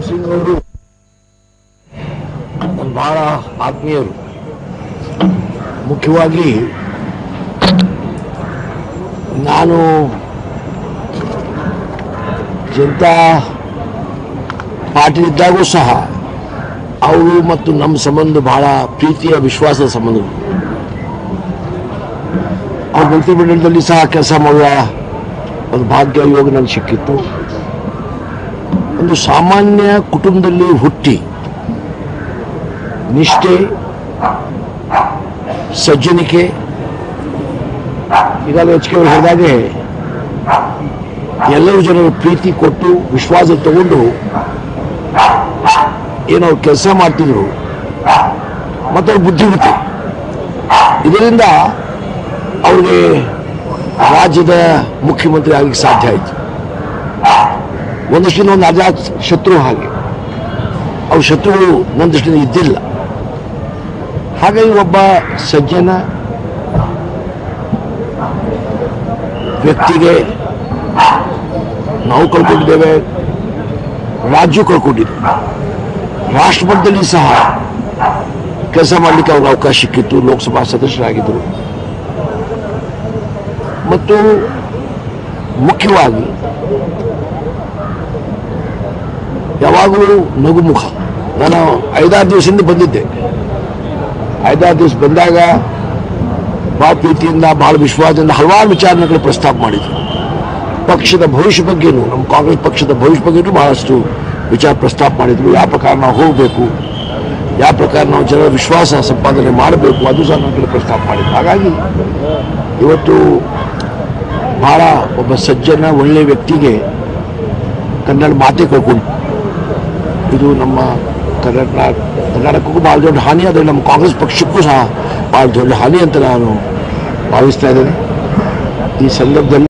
ಸಿಂಗ್ ಅವರು ಬಹಳ ಆತ್ಮೀಯರು. ಮುಖ್ಯವಾಗಿ ನಾನು ಜನತಾ ಪಾರ್ಟಿ ಇದ್ದಾಗೂ ಸಹ ಅವರು ಮತ್ತು ನಮ್ಮ ಸಂಬಂಧ ಬಹಳ ಪ್ರೀತಿಯ ವಿಶ್ವಾಸದ ಸಂಬಂಧ. ಅವ್ರ ಮಂತ್ರಿಮಂಡಲದಲ್ಲಿ ಸಹ ಕೆಲಸ ಮಾಡುವ ಒಂದು ಭಾಗ್ಯ ಯೋಗ ನನಗೆ ಸಿಕ್ಕಿತ್ತು. ಒಂದು ಸಾಮಾನ್ಯ ಕುಟುಂಬದಲ್ಲಿ ಹುಟ್ಟಿ ನಿಷ್ಠೆ, ಸಜ್ಜನಿಕೆ, ಈಗಾಗಲೇ HK ಅವರು ಹೇಳಿದಾಗೆ ಎಲ್ಲರೂ ಜನರು ಪ್ರೀತಿ ಕೊಟ್ಟು ವಿಶ್ವಾಸ ತಗೊಂಡು ಏನೋ ಕೆಲಸ ಮಾಡ್ತಿದ್ರು ಮತ್ತು ಅವ್ರ ಬುದ್ಧಿಮತ್ತೆ. ಇದರಿಂದ ಅವ್ರಿಗೆ ರಾಜ್ಯದ ಮುಖ್ಯಮಂತ್ರಿ ಆಗಲಿಕ್ಕೆ ಸಾಧ್ಯ ಆಯಿತು. ಒಂದಷ್ಟಿನ ಒಂದು ಅಜಾತ್ ಶತ್ರು ಹಾಗೆ ಅವ್ರ ಶತ್ರುಗಳು ನನ್ನ ದೃಷ್ಟಿಯಿಂದ ಇದ್ದಿಲ್ಲ. ಹಾಗಾಗಿ ಒಬ್ಬ ಸಜ್ಜನ ವ್ಯಕ್ತಿಗೆ ನಾವು ಕಳ್ಕೊಂಡಿದ್ದೇವೆ, ರಾಜ್ಯ ಕಳ್ಕೊಂಡಿದ್ದೇವೆ. ರಾಷ್ಟ್ರಮಟ್ಟದಲ್ಲಿ ಸಹ ಕೆಲಸ ಮಾಡಲಿಕ್ಕೆ ಅವ್ರಿಗೆ ಅವಕಾಶ ಸಿಕ್ಕಿತ್ತು. ಲೋಕಸಭಾ ಸದಸ್ಯರಾಗಿದ್ದರು ಮತ್ತು ಮುಖ್ಯವಾಗಿ ಯಾವಾಗಲೂ ನಗುಮುಖ. ನಾನು 5-6 ದಿವಸದಿಂದ ಬಂದಿದ್ದೆ. 5-6 ದಿವಸ ಬಂದಾಗ ಭಾಳ ಪ್ರೀತಿಯಿಂದ, ಭಾಳ ವಿಶ್ವಾಸದಿಂದ ಹಲವಾರು ವಿಚಾರಗಳು ಪ್ರಸ್ತಾಪ ಮಾಡಿದರು. ಪಕ್ಷದ ಭವಿಷ್ಯ ಬಗ್ಗೆನೂ, ನಮ್ಮ ಕಾಂಗ್ರೆಸ್ ಪಕ್ಷದ ಭವಿಷ್ಯ ಬಗ್ಗೆನೂ ಬಹಳಷ್ಟು ವಿಚಾರ ಪ್ರಸ್ತಾಪ ಮಾಡಿದರು. ಯಾವ ಪ್ರಕಾರ ನಾವು ಹೋಗಬೇಕು, ಯಾವ ಪ್ರಕಾರ ನಾವು ಜನರ ವಿಶ್ವಾಸ ಸಂಪಾದನೆ ಮಾಡಬೇಕು, ಅದು ಸಹ ನನ್ನ ಪ್ರಸ್ತಾಪ ಮಾಡಿದ್ರು. ಹಾಗಾಗಿ ಇವತ್ತು ಭಾಳ ಒಬ್ಬ ಸಜ್ಜನ ಒಳ್ಳೆಯ ವ್ಯಕ್ತಿಗೆ ಕನ್ನಡ ಮಾತೇ ಕಳ್ಕೊಂಡು, ಇದು ನಮ್ಮ ಕರ್ನಾಟಕಕ್ಕೂ ಭಾಳ ದೊಡ್ಡ ಹಾನಿ, ಆದರೆ ನಮ್ಮ ಕಾಂಗ್ರೆಸ್ ಪಕ್ಷಕ್ಕೂ ಸಹ ಭಾಳ ದೊಡ್ಡ ಹಾನಿ ಅಂತ ನಾನು ಭಾವಿಸ್ತಾ ಇದ್ದೇನೆ. ಈ ಸಂದರ್ಭದಲ್ಲಿ